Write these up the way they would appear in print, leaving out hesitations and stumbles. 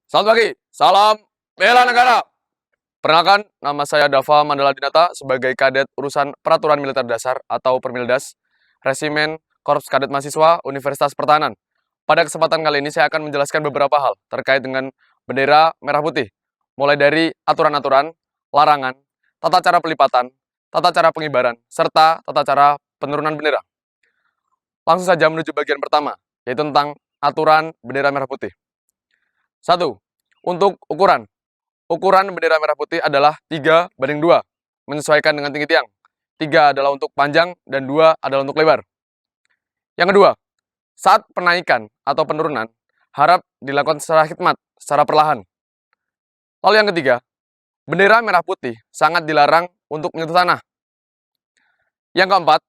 Selamat pagi, salam bela negara. Perkenalkan, nama saya Dava Mandala Dinata sebagai Kadet Urusan Peraturan Militer Dasar atau Permildas, Resimen Korps Kadet Mahasiswa Universitas Pertahanan. Pada kesempatan kali ini saya akan menjelaskan beberapa hal terkait dengan bendera merah putih, mulai dari aturan-aturan, larangan, tata cara pelipatan, tata cara pengibaran, serta tata cara penurunan bendera. Langsung saja menuju bagian pertama, yaitu tentang aturan bendera merah putih. 1. Untuk ukuran. Ukuran bendera merah putih adalah 3:2, menyesuaikan dengan tinggi tiang. 3 adalah untuk panjang dan 2 adalah untuk lebar. Yang kedua, saat penaikan atau penurunan, harap dilakukan secara hikmat, secara perlahan. Lalu yang ketiga, bendera merah putih sangat dilarang untuk menyentuh tanah. Yang keempat,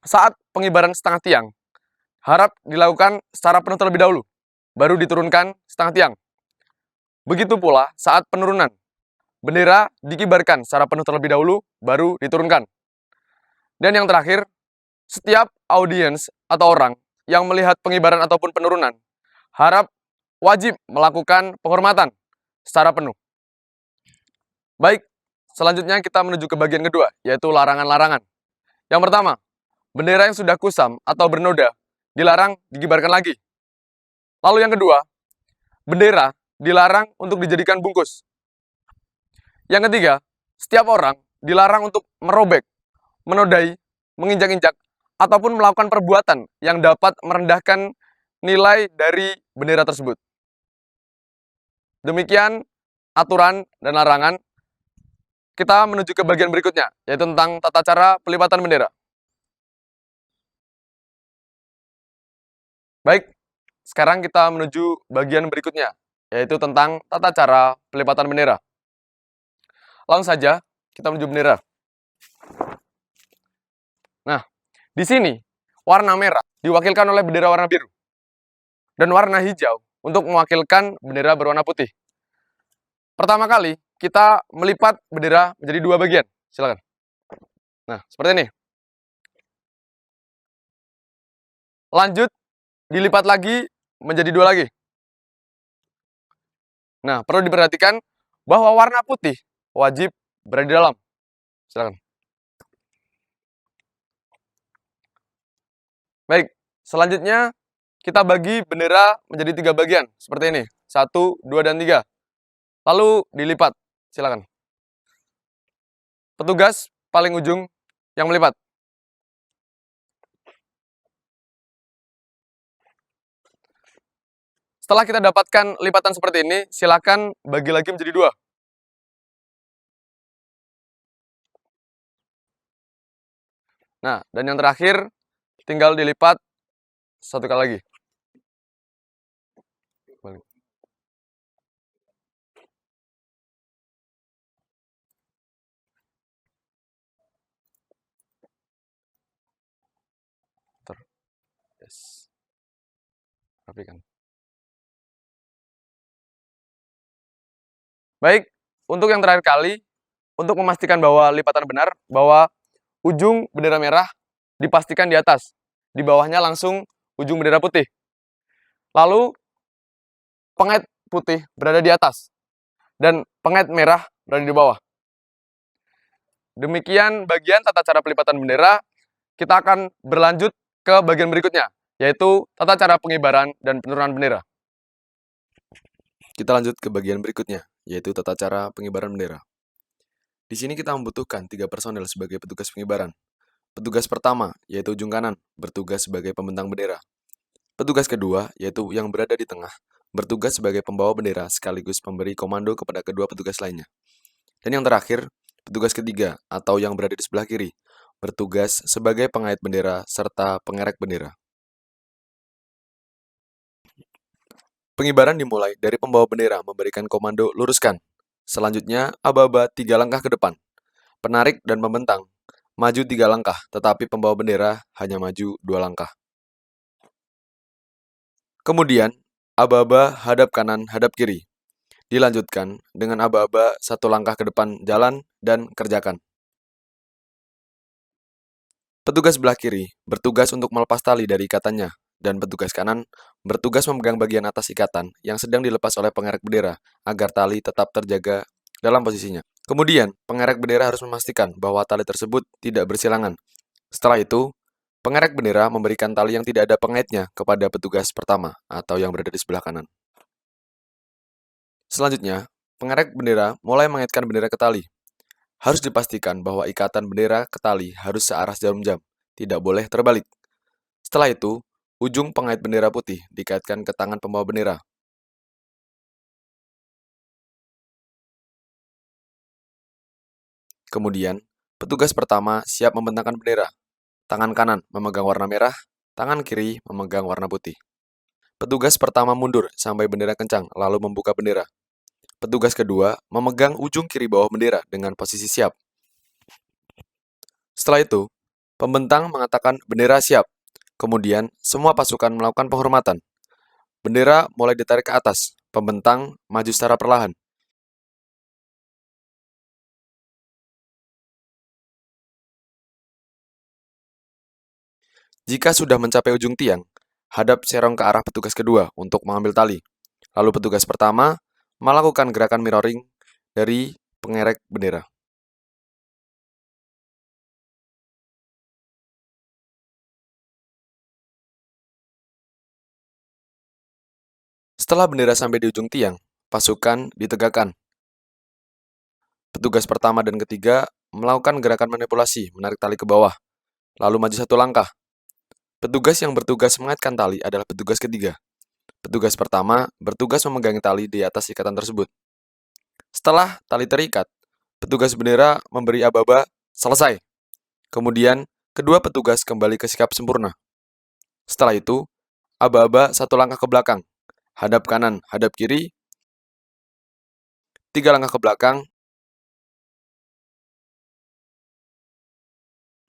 saat pengibaran setengah tiang, harap dilakukan secara penuh terlebih dahulu, baru diturunkan setengah tiang. Begitu pula saat penurunan, bendera dikibarkan secara penuh terlebih dahulu, baru diturunkan. Dan yang terakhir, setiap audiens atau orang yang melihat pengibaran ataupun penurunan, harap wajib melakukan penghormatan secara penuh. Baik, selanjutnya kita menuju ke bagian kedua, yaitu larangan-larangan. Yang pertama, bendera yang sudah kusam atau bernoda dilarang dikibarkan lagi. Lalu yang kedua, bendera dilarang untuk dijadikan bungkus. Yang ketiga, setiap orang dilarang untuk merobek, menodai, menginjak-injak, ataupun melakukan perbuatan yang dapat merendahkan nilai dari bendera tersebut. Demikian aturan dan larangan. Kita menuju ke bagian berikutnya, yaitu tentang tata cara pelipatan bendera. Baik, sekarang kita menuju bagian berikutnya, yaitu tentang tata cara pelipatan bendera. Langsung saja, kita menuju bendera. Nah, di sini warna merah diwakilkan oleh bendera warna biru, dan warna hijau untuk mewakilkan bendera berwarna putih. Pertama kali, kita melipat bendera menjadi dua bagian. Silakan. Nah, seperti ini. Lanjut, dilipat lagi menjadi dua lagi. Nah, perlu diperhatikan bahwa warna putih wajib berada di dalam. Silakan. Baik, selanjutnya kita bagi bendera menjadi tiga bagian, seperti ini. 1, 2, dan 3. Lalu dilipat. Silakan. Petugas paling ujung yang melipat. Setelah kita dapatkan lipatan seperti ini, silakan bagi lagi menjadi dua. Nah, dan yang terakhir, tinggal dilipat satu kali lagi. Yes. Rapikan. Baik, untuk yang terakhir kali, untuk memastikan bahwa lipatan benar, bahwa ujung bendera merah dipastikan di atas, di bawahnya langsung ujung bendera putih. Lalu pengait putih berada di atas, dan pengait merah berada di bawah. Demikian bagian tata cara pelipatan bendera. Kita akan berlanjut ke bagian berikutnya, yaitu tata cara pengibaran dan penurunan bendera. Kita lanjut ke bagian berikutnya, yaitu tata cara pengibaran bendera. Di sini kita membutuhkan 3 personel sebagai petugas pengibaran. Petugas pertama, yaitu ujung kanan, bertugas sebagai pembentang bendera. Petugas kedua, yaitu yang berada di tengah, bertugas sebagai pembawa bendera sekaligus pemberi komando kepada kedua petugas lainnya. Dan yang terakhir, petugas ketiga, atau yang berada di sebelah kiri, bertugas sebagai pengait bendera serta pengerek bendera. Pengibaran dimulai dari pembawa bendera memberikan komando luruskan. Selanjutnya, aba-aba 3 langkah ke depan. Penarik dan membentang, maju 3 langkah, tetapi pembawa bendera hanya maju 2 langkah. Kemudian, aba-aba hadap kanan, hadap kiri. Dilanjutkan dengan aba-aba 1 langkah ke depan jalan dan kerjakan. Petugas sebelah kiri bertugas untuk melepas tali dari ikatannya dan petugas kanan bertugas memegang bagian atas ikatan yang sedang dilepas oleh pengerek bendera agar tali tetap terjaga dalam posisinya. Kemudian, pengerek bendera harus memastikan bahwa tali tersebut tidak bersilangan. Setelah itu, pengerek bendera memberikan tali yang tidak ada pengaitnya kepada petugas pertama atau yang berada di sebelah kanan. Selanjutnya, pengerek bendera mulai mengaitkan bendera ke tali. Harus dipastikan bahwa ikatan bendera ke tali harus searah jarum jam, tidak boleh terbalik. Setelah itu, ujung pengait bendera putih dikaitkan ke tangan pembawa bendera. Kemudian, petugas pertama siap membentangkan bendera. Tangan kanan memegang warna merah, tangan kiri memegang warna putih. Petugas pertama mundur sampai bendera kencang, lalu membuka bendera. Petugas kedua memegang ujung kiri bawah bendera dengan posisi siap. Setelah itu, pembentang mengatakan bendera siap. Kemudian, semua pasukan melakukan penghormatan. Bendera mulai ditarik ke atas, pembentang maju secara perlahan. Jika sudah mencapai ujung tiang, hadap serong ke arah petugas kedua untuk mengambil tali. Lalu petugas pertama melakukan gerakan mirroring dari pengerek bendera. Setelah bendera sampai di ujung tiang, pasukan ditegakkan. Petugas pertama dan ketiga melakukan gerakan manipulasi, menarik tali ke bawah, lalu maju satu langkah. Petugas yang bertugas mengaitkan tali adalah petugas ketiga. Petugas pertama bertugas memegangi tali di atas ikatan tersebut. Setelah tali terikat, petugas bendera memberi aba-aba selesai. Kemudian, kedua petugas kembali ke sikap sempurna. Setelah itu, aba-aba satu langkah ke belakang, hadap kanan, hadap kiri, 3 langkah ke belakang,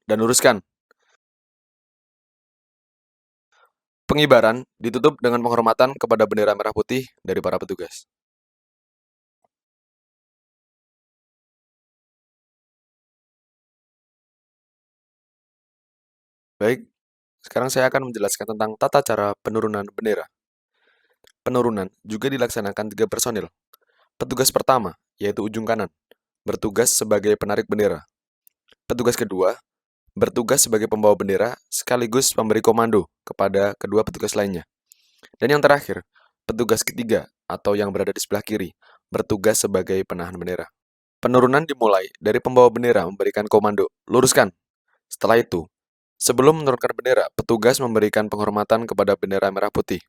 dan luruskan. Pengibaran ditutup dengan penghormatan kepada bendera merah putih dari para petugas. Baik, sekarang saya akan menjelaskan tentang tata cara penurunan bendera. Penurunan juga dilaksanakan 3 personil. Petugas pertama, yaitu ujung kanan, bertugas sebagai penarik bendera. Petugas kedua, bertugas sebagai pembawa bendera sekaligus memberi komando kepada kedua petugas lainnya. Dan yang terakhir, petugas ketiga atau yang berada di sebelah kiri, bertugas sebagai penahan bendera. Penurunan dimulai dari pembawa bendera memberikan komando, luruskan. Setelah itu, sebelum menurunkan bendera, petugas memberikan penghormatan kepada bendera merah putih.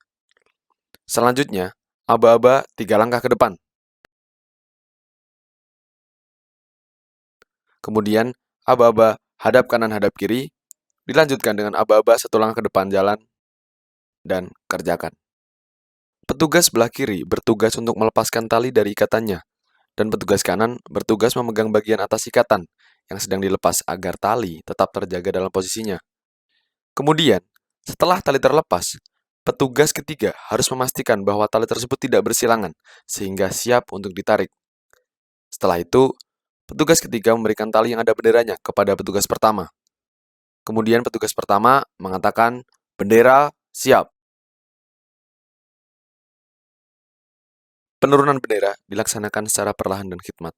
Selanjutnya, aba-aba 3 langkah ke depan. Kemudian, aba-aba hadap kanan hadap kiri, dilanjutkan dengan aba-aba 1 langkah ke depan jalan, dan kerjakan. Petugas sebelah kiri bertugas untuk melepaskan tali dari ikatannya, dan petugas kanan bertugas memegang bagian atas ikatan yang sedang dilepas agar tali tetap terjaga dalam posisinya. Kemudian, setelah tali terlepas, petugas ketiga harus memastikan bahwa tali tersebut tidak bersilangan, sehingga siap untuk ditarik. Setelah itu, petugas ketiga memberikan tali yang ada benderanya kepada petugas pertama. Kemudian petugas pertama mengatakan, bendera siap. Penurunan bendera dilaksanakan secara perlahan dan khidmat.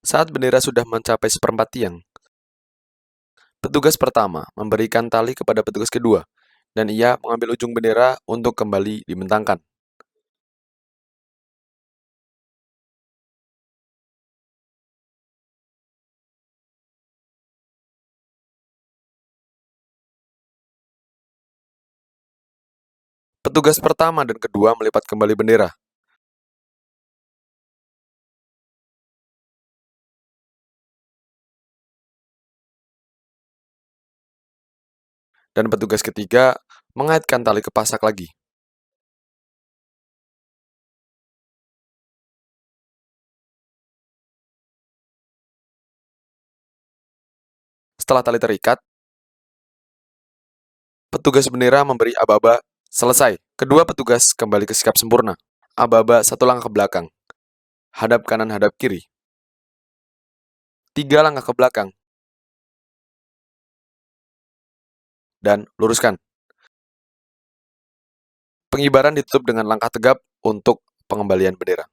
Saat bendera sudah mencapai seperempat tiang, petugas pertama memberikan tali kepada petugas kedua, dan ia mengambil ujung bendera untuk kembali dibentangkan. Petugas pertama dan kedua melipat kembali bendera. Dan petugas ketiga mengaitkan tali ke pasak lagi. Setelah tali terikat, petugas bendera memberi aba-aba selesai. Kedua petugas kembali ke sikap sempurna. Aba-aba 1 langkah ke belakang. Hadap kanan, hadap kiri. 3 langkah ke belakang. Dan luruskan. Pengibaran ditutup dengan langkah tegap untuk pengembalian bendera.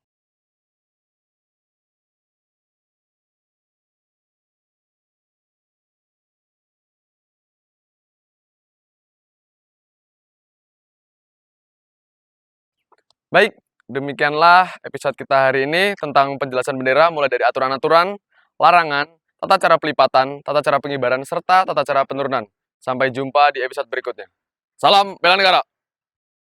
Baik, demikianlah episode kita hari ini tentang penjelasan bendera mulai dari aturan-aturan, larangan, tata cara pelipatan, tata cara pengibaran, serta tata cara penurunan. Sampai jumpa di episode berikutnya. Salam bela negara!